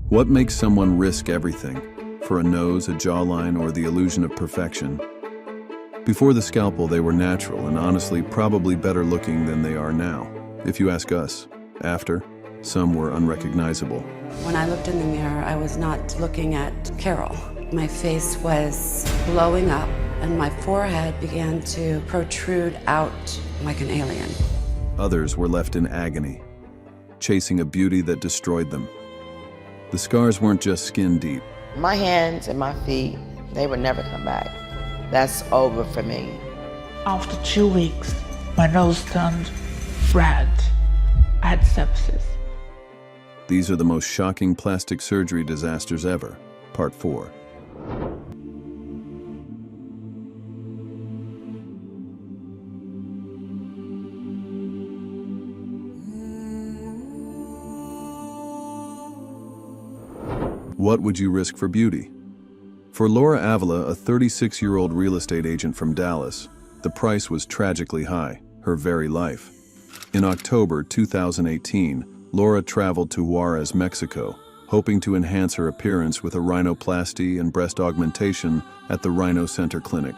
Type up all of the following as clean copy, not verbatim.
What makes someone risk everything? For a nose, a jawline, or the illusion of perfection? Before the scalpel, they were natural and honestly probably better looking than they are now. If you ask us. After, some were unrecognizable. When I looked in the mirror, I was not looking at Carol. My face was blowing up and my forehead began to protrude out like an alien. Others were left in agony, chasing a beauty that destroyed them. The scars weren't just skin deep. My hands and my feet, they would never come back. That's over for me. After 2 weeks, my nose turned red. I had sepsis. These are the most shocking plastic surgery disasters ever. Part 4. What would you risk for beauty? For Laura Avila, a 36-year-old real estate agent from Dallas, the price was tragically high, her very life. In October 2018, Laura traveled to Juarez, Mexico, hoping to enhance her appearance with a rhinoplasty and breast augmentation at the Rhino Center Clinic.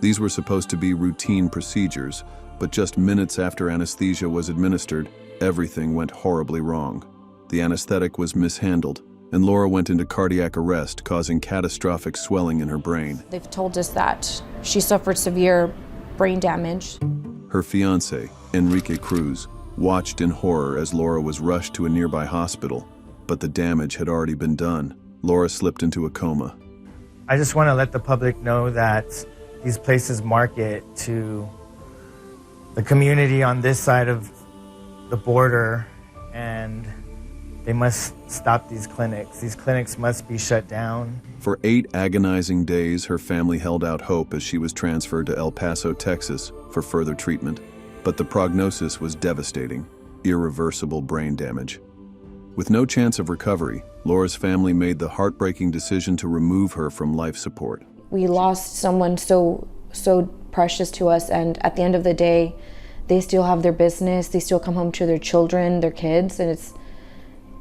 These were supposed to be routine procedures, but just minutes after anesthesia was administered, everything went horribly wrong. The anesthetic was mishandled, and Laura went into cardiac arrest, causing catastrophic swelling in her brain. They've told us that she suffered severe brain damage. Her fiancé, Enrique Cruz, watched in horror as Laura was rushed to a nearby hospital, but the damage had already been done. Laura slipped into a coma. I just want to let the public know that these places market to the community on this side of the border, and they must stop these clinics. These clinics must be shut down. For 8 agonizing days, her family held out hope as she was transferred to El Paso, Texas, for further treatment. But the prognosis was devastating: irreversible brain damage. With no chance of recovery, Laura's family made the heartbreaking decision to remove her from life support. We lost someone so precious to us, and at the end of the day, they still have their business, they still come home to their children, their kids, and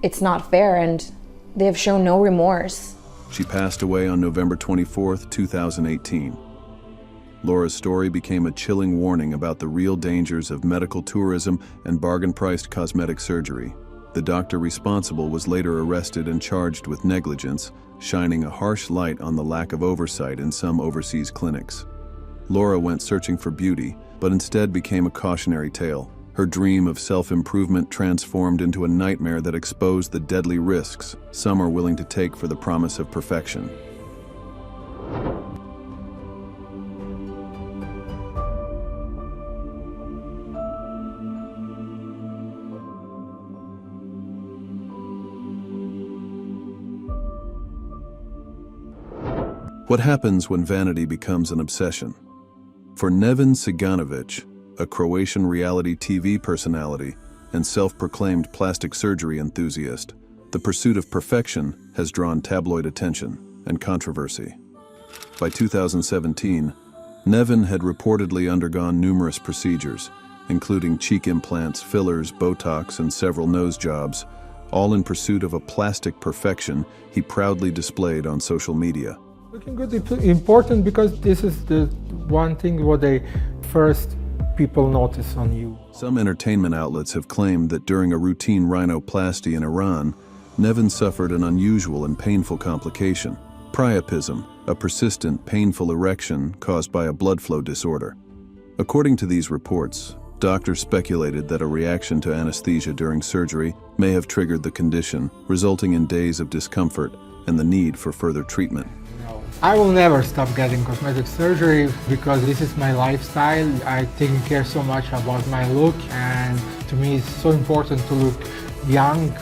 it's not fair, and they have shown no remorse. She passed away on November 24th, 2018. Laura's story became a chilling warning about the real dangers of medical tourism and bargain-priced cosmetic surgery. The doctor responsible was later arrested and charged with negligence, shining a harsh light on the lack of oversight in some overseas clinics. Laura went searching for beauty, but instead became a cautionary tale. Her dream of self-improvement transformed into a nightmare that exposed the deadly risks some are willing to take for the promise of perfection. What happens when vanity becomes an obsession? For Nevin Siganovich, a Croatian reality TV personality and self-proclaimed plastic surgery enthusiast, the pursuit of perfection has drawn tabloid attention and controversy. By 2017, Nevin had reportedly undergone numerous procedures, including cheek implants, fillers, Botox, and several nose jobs, all in pursuit of a plastic perfection he proudly displayed on social media. Looking good is important because this is the one thing what they first people notice on you. Some entertainment outlets have claimed that during a routine rhinoplasty in Iran, Nevin suffered an unusual and painful complication: priapism, a persistent, painful erection caused by a blood flow disorder. According to these reports, doctors speculated that a reaction to anesthesia during surgery may have triggered the condition, resulting in days of discomfort and the need for further treatment. I will never stop getting cosmetic surgery because this is my lifestyle. I take care so much about my look, and to me it's so important to look young.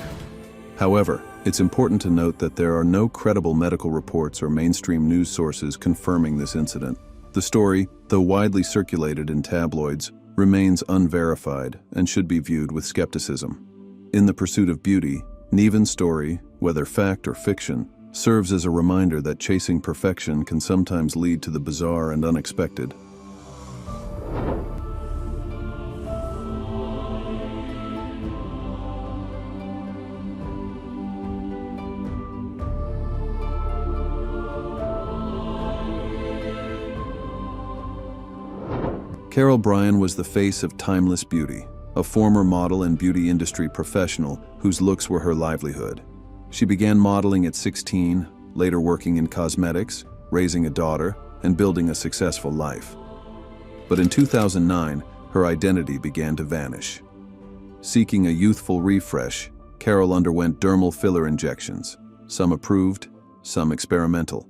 However, it's important to note that there are no credible medical reports or mainstream news sources confirming this incident. The story, though widely circulated in tabloids, remains unverified and should be viewed with skepticism. In the pursuit of beauty, Nevin's story, whether fact or fiction, serves as a reminder that chasing perfection can sometimes lead to the bizarre and unexpected. Carol Bryan was the face of timeless beauty, a former model and beauty industry professional whose looks were her livelihood. She began modeling at 16, later working in cosmetics, raising a daughter, and building a successful life. But in 2009, her identity began to vanish. Seeking a youthful refresh, Carol underwent dermal filler injections, some approved, some experimental.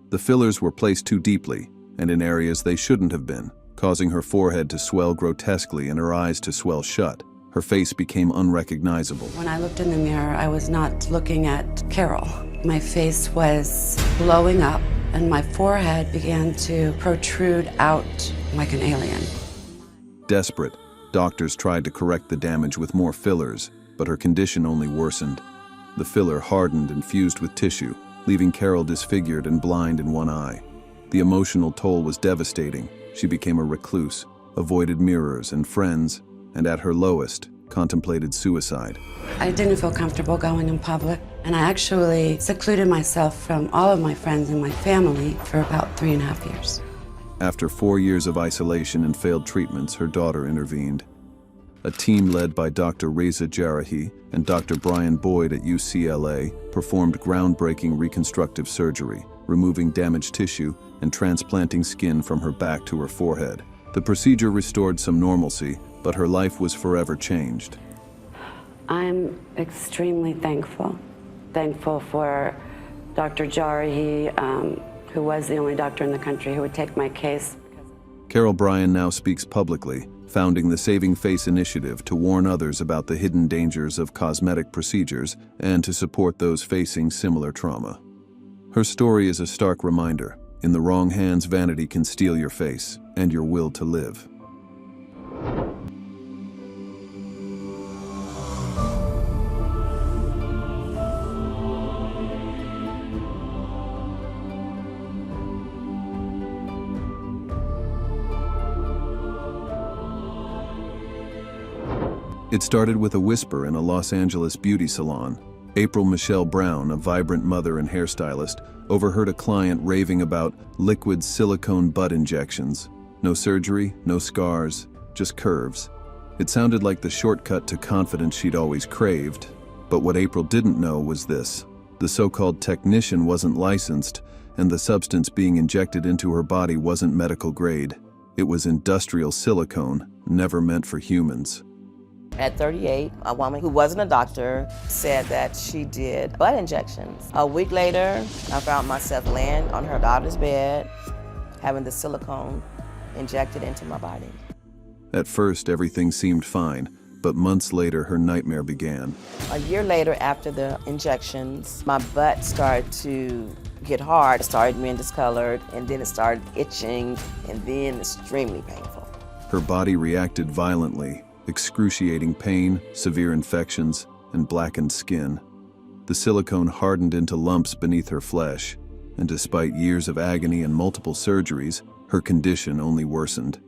The fillers were placed too deeply and in areas they shouldn't have been, causing her forehead to swell grotesquely and her eyes to swell shut. Her face became unrecognizable. When I looked in the mirror, I was not looking at Carol. My face was blowing up and my forehead began to protrude out like an alien. Desperate, doctors tried to correct the damage with more fillers, but her condition only worsened. The filler hardened and fused with tissue, leaving Carol disfigured and blind in one eye. The emotional toll was devastating. She became a recluse, avoided mirrors and friends, and at her lowest, contemplated suicide. I didn't feel comfortable going in public, and I actually secluded myself from all of my friends and my family for about 3.5 years. After 4 years of isolation and failed treatments, her daughter intervened. A team led by Dr. Reza Jarahi and Dr. Bryan Boyd at UCLA performed groundbreaking reconstructive surgery, removing damaged tissue and transplanting skin from her back to her forehead. The procedure restored some normalcy, but her life was forever changed. I'm extremely thankful for Dr. Jarahi, who was the only doctor in the country who would take my case. Carol Bryan now speaks publicly, founding the Saving Face Initiative to warn others about the hidden dangers of cosmetic procedures and to support those facing similar trauma. Her story is a stark reminder: in the wrong hands, vanity can steal your face and your will to live. It started with a whisper in a Los Angeles beauty salon. April Michelle Brown, a vibrant mother and hairstylist, overheard a client raving about liquid silicone butt injections. No surgery, no scars, just curves. It sounded like the shortcut to confidence she'd always craved. But what April didn't know was this: the so-called technician wasn't licensed, and the substance being injected into her body wasn't medical grade. It was industrial silicone, never meant for humans. At 38, a woman who wasn't a doctor said that she did butt injections. A week later, I found myself laying on her daughter's bed, having the silicone injected into my body. At first, everything seemed fine, but months later, her nightmare began. A year later, after the injections, my butt started to get hard. It started being discolored, and then it started itching, and then extremely painful. Her body reacted violently. Excruciating pain, severe infections, and blackened skin. The silicone hardened into lumps beneath her flesh, and despite years of agony and multiple surgeries, her condition only worsened.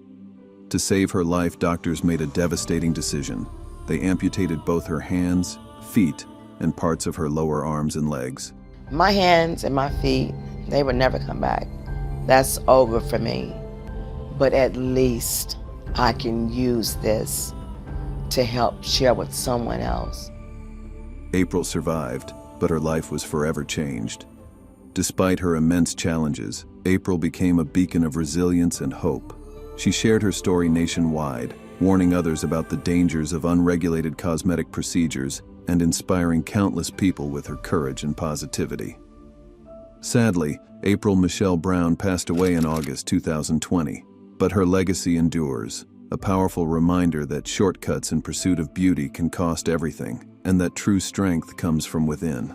To save her life, doctors made a devastating decision. They amputated both her hands, feet, and parts of her lower arms and legs. My hands and my feet, they would never come back. That's over for me. But at least I can use this to help share with someone else. April survived, but her life was forever changed. Despite her immense challenges, April became a beacon of resilience and hope. She shared her story nationwide, warning others about the dangers of unregulated cosmetic procedures and inspiring countless people with her courage and positivity. Sadly, April Michelle Brown passed away in August 2020, but her legacy endures. A powerful reminder that shortcuts in pursuit of beauty can cost everything, and that true strength comes from within.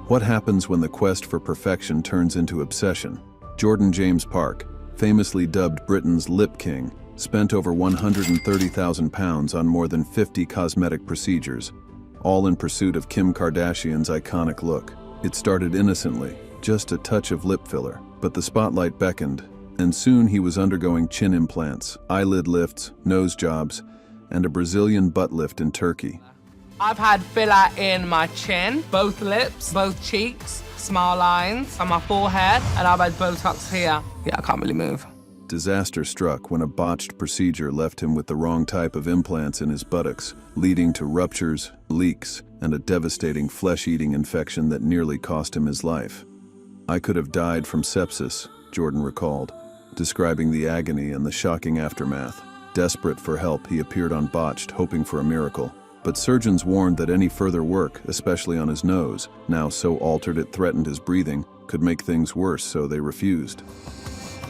What happens when the quest for perfection turns into obsession? Jordan James Park, famously dubbed Britain's Lip King, spent over £130,000 on more than 50 cosmetic procedures, all in pursuit of Kim Kardashian's iconic look. It started innocently, just a touch of lip filler, but the spotlight beckoned, and soon he was undergoing chin implants, eyelid lifts, nose jobs, and a Brazilian butt lift in Turkey. I've had filler in my chin, both lips, both cheeks, smile lines on my forehead, and I've had Botox here. Yeah, I can't really move. Disaster struck when a botched procedure left him with the wrong type of implants in his buttocks, leading to ruptures, leaks, and a devastating flesh-eating infection that nearly cost him his life. "I could have died from sepsis," Jordan recalled, describing the agony and the shocking aftermath. Desperate for help, he appeared on Botched, hoping for a miracle. But surgeons warned that any further work, especially on his nose, now so altered it threatened his breathing, could make things worse, so they refused.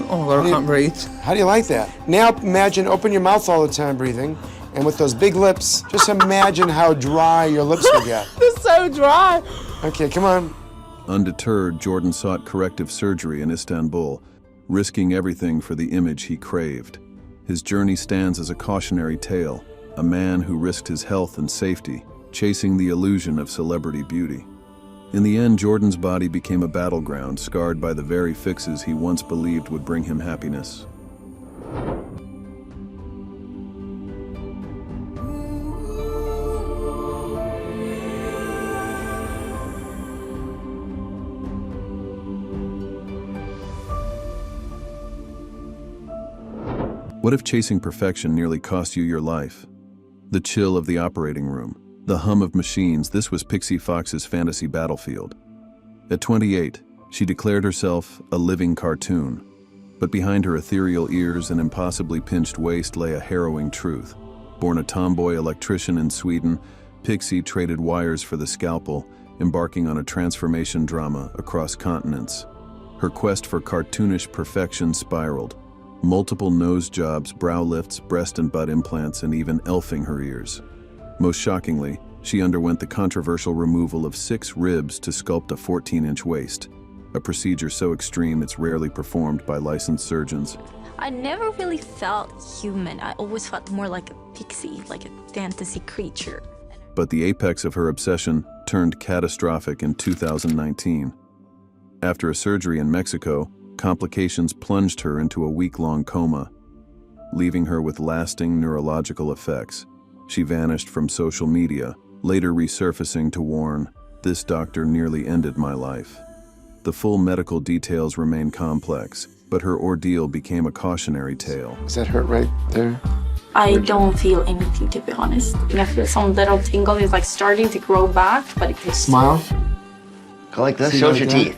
Oh God, I can't breathe. How do you like that? Now imagine, open your mouth all the time breathing, and with those big lips, just imagine how dry your lips will get. It's so dry. Okay, come on. Undeterred, Jordan sought corrective surgery in Istanbul, risking everything for the image he craved. His journey stands as a cautionary tale, a man who risked his health and safety, chasing the illusion of celebrity beauty. In the end, Jordan's body became a battleground, scarred by the very fixes he once believed would bring him happiness. What if chasing perfection nearly cost you your life? The chill of the operating room, the hum of machines, this was Pixie Fox's fantasy battlefield. At 28, she declared herself a living cartoon. But behind her ethereal ears and impossibly pinched waist lay a harrowing truth. Born a tomboy electrician in Sweden, Pixie traded wires for the scalpel, embarking on a transformation drama across continents. Her quest for cartoonish perfection spiraled. Multiple nose jobs, brow lifts, breast and butt implants, and even elfing her ears. Most shockingly, she underwent the controversial removal of 6 ribs to sculpt a 14-inch waist, a procedure so extreme it's rarely performed by licensed surgeons. I never really felt human. I always felt more like a pixie, like a fantasy creature. But the apex of her obsession turned catastrophic in 2019. After a surgery in Mexico, complications plunged her into a week-long coma, leaving her with lasting neurological effects. She vanished from social media, later resurfacing to warn, "This doctor nearly ended my life." The full medical details remain complex, but her ordeal became a cautionary tale. Does that hurt right there? I don't feel anything, to be honest. I feel some little tingle is like starting to grow back, but it takes... Smile. Go like this, See, shows like your that? teeth.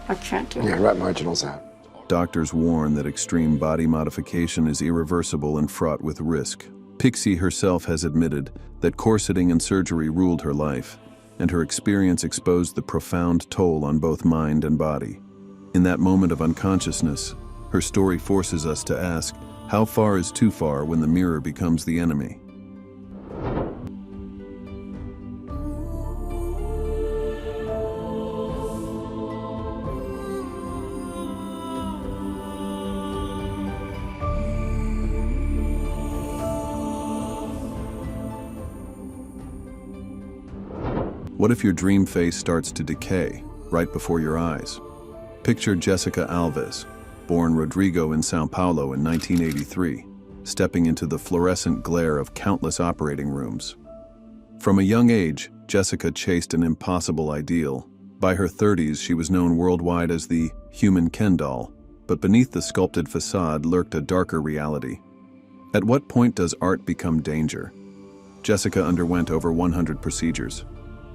I can't do Yeah, it. right marginals out. Doctors warn that extreme body modification is irreversible and fraught with risk. Pixie herself has admitted that corseting and surgery ruled her life, and her experience exposed the profound toll on both mind and body. In that moment of unconsciousness, her story forces us to ask, how far is too far when the mirror becomes the enemy? What if your dream face starts to decay right before your eyes? Picture Jessica Alves, born Rodrigo in Sao Paulo in 1983, stepping into the fluorescent glare of countless operating rooms. From a young age, Jessica chased an impossible ideal. By her 30s, she was known worldwide as the human Ken doll, but beneath the sculpted facade lurked a darker reality. At what point does art become danger? Jessica underwent over 100 procedures.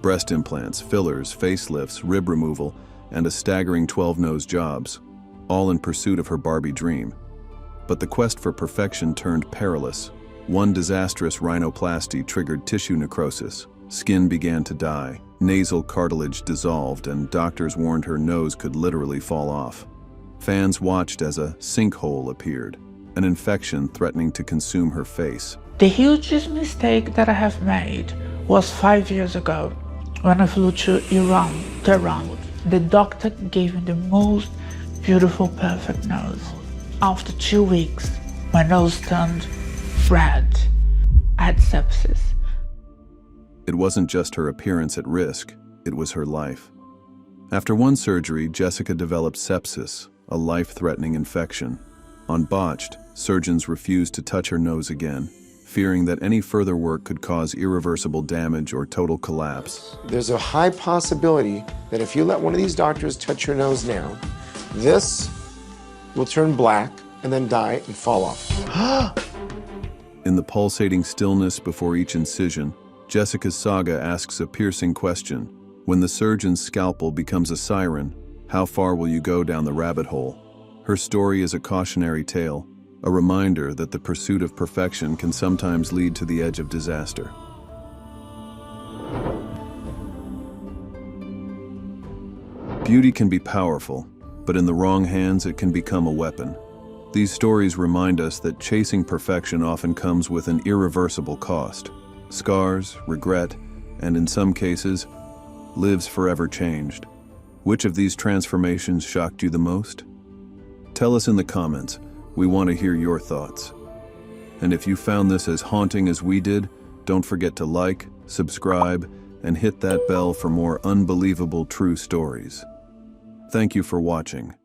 Breast implants, fillers, facelifts, rib removal, and a staggering 12 nose jobs, all in pursuit of her Barbie dream. But the quest for perfection turned perilous. One disastrous rhinoplasty triggered tissue necrosis. Skin began to die, nasal cartilage dissolved, and doctors warned her nose could literally fall off. Fans watched as a sinkhole appeared, an infection threatening to consume her face. The hugest mistake that I have made was 5 years ago when I flew to Iran, Tehran. The doctor gave me the most beautiful, perfect nose. After 2 weeks, my nose turned red. I had sepsis. It wasn't just her appearance at risk, it was her life. After one surgery, Jessica developed sepsis, a life-threatening infection. On Botched, surgeons refused to touch her nose again, fearing that any further work could cause irreversible damage or total collapse. There's a high possibility that if you let one of these doctors touch your nose now, this will turn black and then die and fall off. In the pulsating stillness before each incision, Jessica's saga asks a piercing question. When the surgeon's scalpel becomes a siren, how far will you go down the rabbit hole? Her story is a cautionary tale, a reminder that the pursuit of perfection can sometimes lead to the edge of disaster. Beauty can be powerful, but in the wrong hands it can become a weapon. These stories remind us that chasing perfection often comes with an irreversible cost. Scars, regret, and in some cases, lives forever changed. Which of these transformations shocked you the most? Tell us in the comments. We want to hear your thoughts. And if you found this as haunting as we did, don't forget to like, subscribe, and hit that bell for more unbelievable true stories. Thank you for watching.